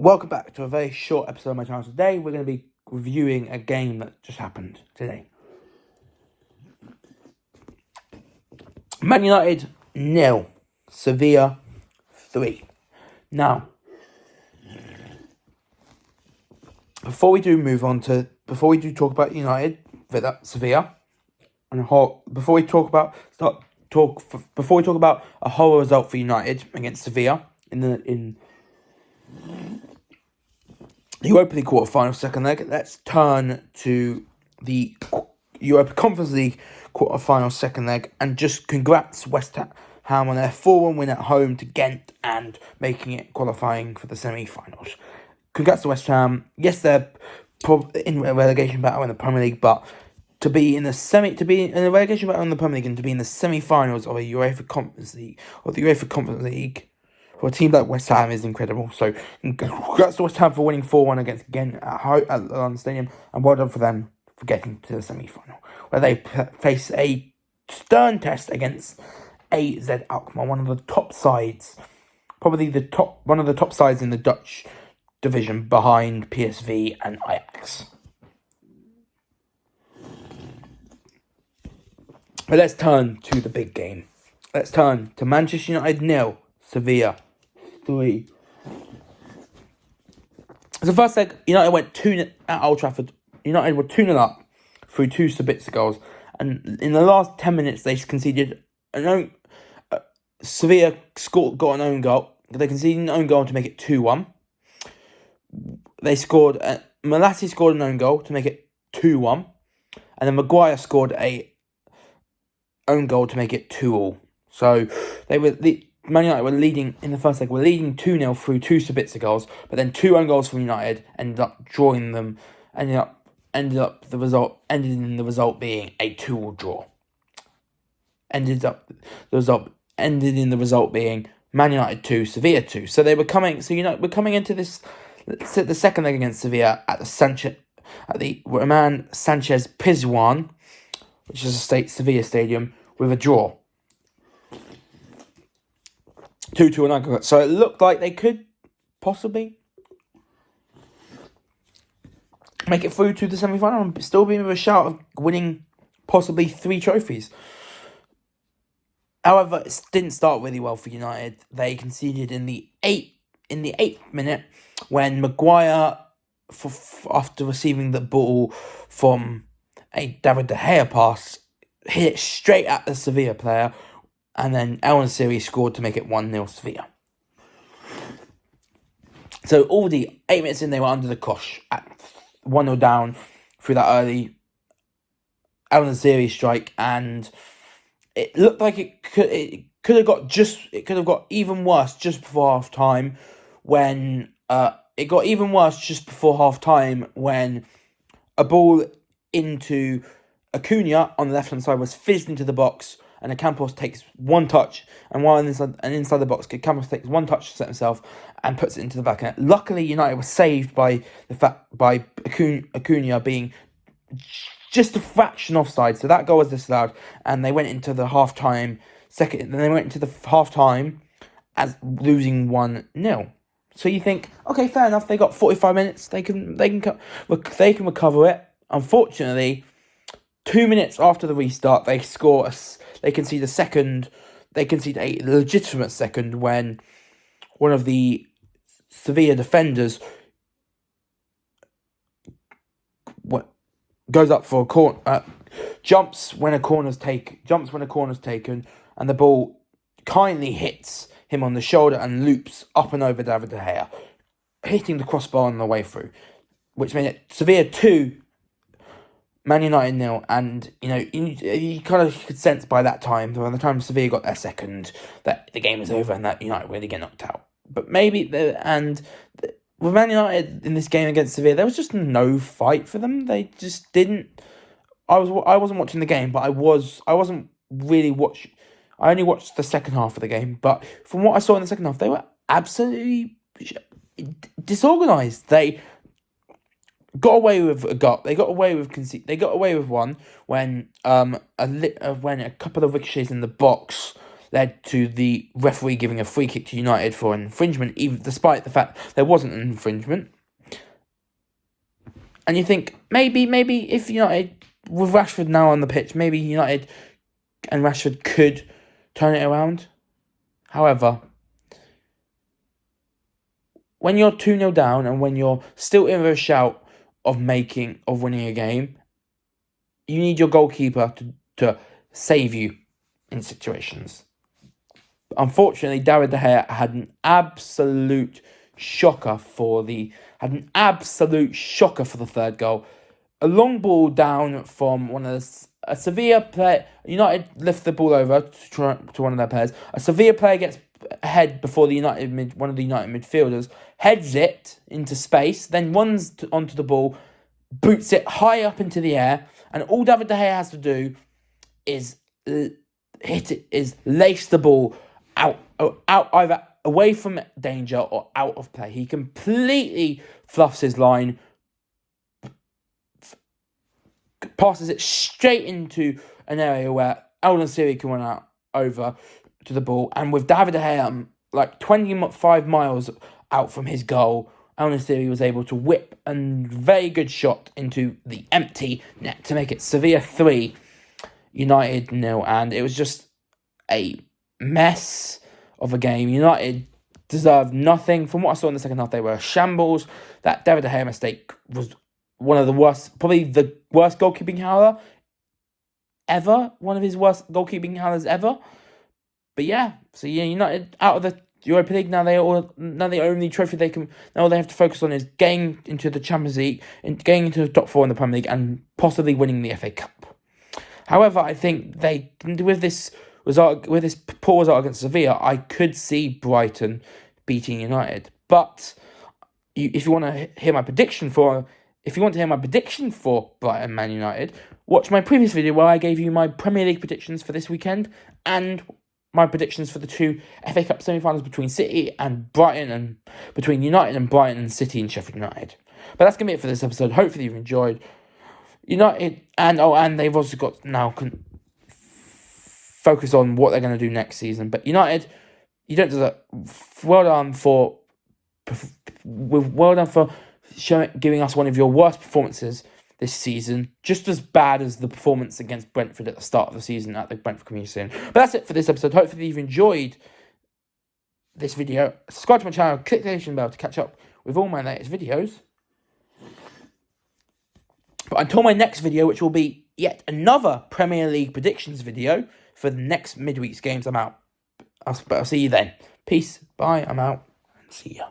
Welcome back to a very short episode of my channel. Today we're going to be reviewing a game that just happened today. Man United 0, Sevilla 3. Now, before we do talk about United, Sevilla, and before we talk about a horror result for United against Sevilla in the Europa League quarter-final second leg, let's turn to the Europa Conference League quarter-final second leg and just congrats West Ham on their 4-1 win at home to Ghent and making it qualifying for the semi-finals. Congrats to West Ham. Yes, they're in a relegation battle in the Premier League, but to be in a relegation battle in the Premier League and to be in the semi-finals of a UEFA Conference League for a team like West Ham is incredible. So congrats to West Ham for winning 4-1 against Ghent at London Stadium, and well done for them for getting to the semi-final, where they face a stern test against AZ Alkmaar, one of the top sides, one of the top sides in the Dutch division behind PSV and Ajax. But let's turn to the big game. Let's turn to Manchester United 0, Sevilla 3. So first leg, United went 2-0 at Old Trafford. United were 2-0 up through two Sabitzer goals, and in the last 10 minutes they conceded Sevilla got an own goal. They conceded an own goal to make it 2-1. They scored. Malassi scored an own goal to make it 2-1, and then Maguire scored a own goal to make it 2-2. So Man United were leading in the first leg. Were leading 2-0 through two Sabitzer goals, but then two own goals from United ended up drawing them. Ended in the result being a 2-2 draw. Ended in the result being Man United 2, Sevilla 2. So they were coming. So United were coming into the second leg against Sevilla at the Roman Sanchez Pizjuan, which is a Sevilla stadium, with a draw. 2-2 and aggregate. So it looked like they could possibly make it through to the semi-final and still be with a shout of winning possibly 3 trophies. However, it didn't start really well for United. They conceded in the 8th minute when Maguire, after receiving the ball from a David De Gea pass, hit it straight at the Sevilla player, and then El Nassiri scored to make it 1-0 Sevilla. So already 8 minutes in, they were under the cosh at 1-0 down through that early El Nassiri strike, and it looked like it could have got even worse just before half time when a ball into Acuna on the left hand side was fizzed into the box, and Campos takes one touch, and while inside the box, Campos takes one touch to set himself and puts it into the back of net. Luckily, United was saved by Acuna being just a fraction offside, so that goal was disallowed, and they went into the half-time as losing 1-0. So you think, okay, fair enough, they got 45 minutes, they can recover it. Unfortunately, 2 minutes after the restart, they concede a legitimate second when one of the Sevilla defenders goes up for a corner, jumps when a corner's taken, and the ball kindly hits him on the shoulder and loops up and over David De Gea, hitting the crossbar on the way through, which made it Sevilla 2, Man United 0, and you kind of could sense by the time Sevilla got their second, that the game was over and that United really get knocked out. But with Man United in this game against Sevilla, there was just no fight for them. They just didn't. I wasn't watching the game, but I wasn't really watching. I only watched the second half of the game, but from what I saw in the second half, they were absolutely disorganized. They got away with a goal. They got away with one when a couple of ricochets in the box led to the referee giving a free kick to United for an infringement, even despite the fact there wasn't an infringement. And you think, maybe if United, with Rashford now on the pitch, maybe United and Rashford could turn it around. However, when you're 2-0 down and when you're still in a shout of winning a game, you need your goalkeeper to save you in situations. Unfortunately, David De Gea had an absolute shocker for the third goal. A long ball down from a Sevilla player. United lift the ball over to one of their players. A Sevilla player gets ahead before one of the United midfielders heads it into space, then runs onto the ball, boots it high up into the air, and all David De Gea has to do is lace the ball out either away from danger or out of play. He completely fluffs his line, passes it straight into an area where El Nassiri can run out over to the ball, and with David De Gea like 25 miles out from his goal, El Nassiri was able to whip a very good shot into the empty net to make it Sevilla 3, United 0, and it was just a mess of a game. United deserved nothing. From what I saw in the second half, they were a shambles. That David De Gea mistake was one of the worst, probably the worst goalkeeping howler ever. One of his worst goalkeeping howlers ever. But yeah, so United out of the Europa League now. The only trophy they can now all they have to focus on is getting into the Champions League and getting into the top 4 in the Premier League and possibly winning the FA Cup. However, I think with this poor result against Sevilla, I could see Brighton beating United. But if you want to hear my prediction for Brighton Man United, watch my previous video where I gave you my Premier League predictions for this weekend and my predictions for the 2 FA Cup semi-finals between City and Brighton, and between United and Brighton, and City and Sheffield United. But that's going to be it for this episode. Hopefully you've enjoyed. United, and they've also got now focus on what they're going to do next season. But United, you don't deserve. Well done for giving us one of your worst performances this season, just as bad as the performance against Brentford at the start of the season at the Brentford Community Stadium. But that's it for this episode. Hopefully you've enjoyed this video. Subscribe to my channel, click the notification bell to catch up with all my latest videos. But until my next video, which will be yet another Premier League predictions video for the next midweek's games, I'm out. I'll see you then. Peace. Bye. I'm out. See ya.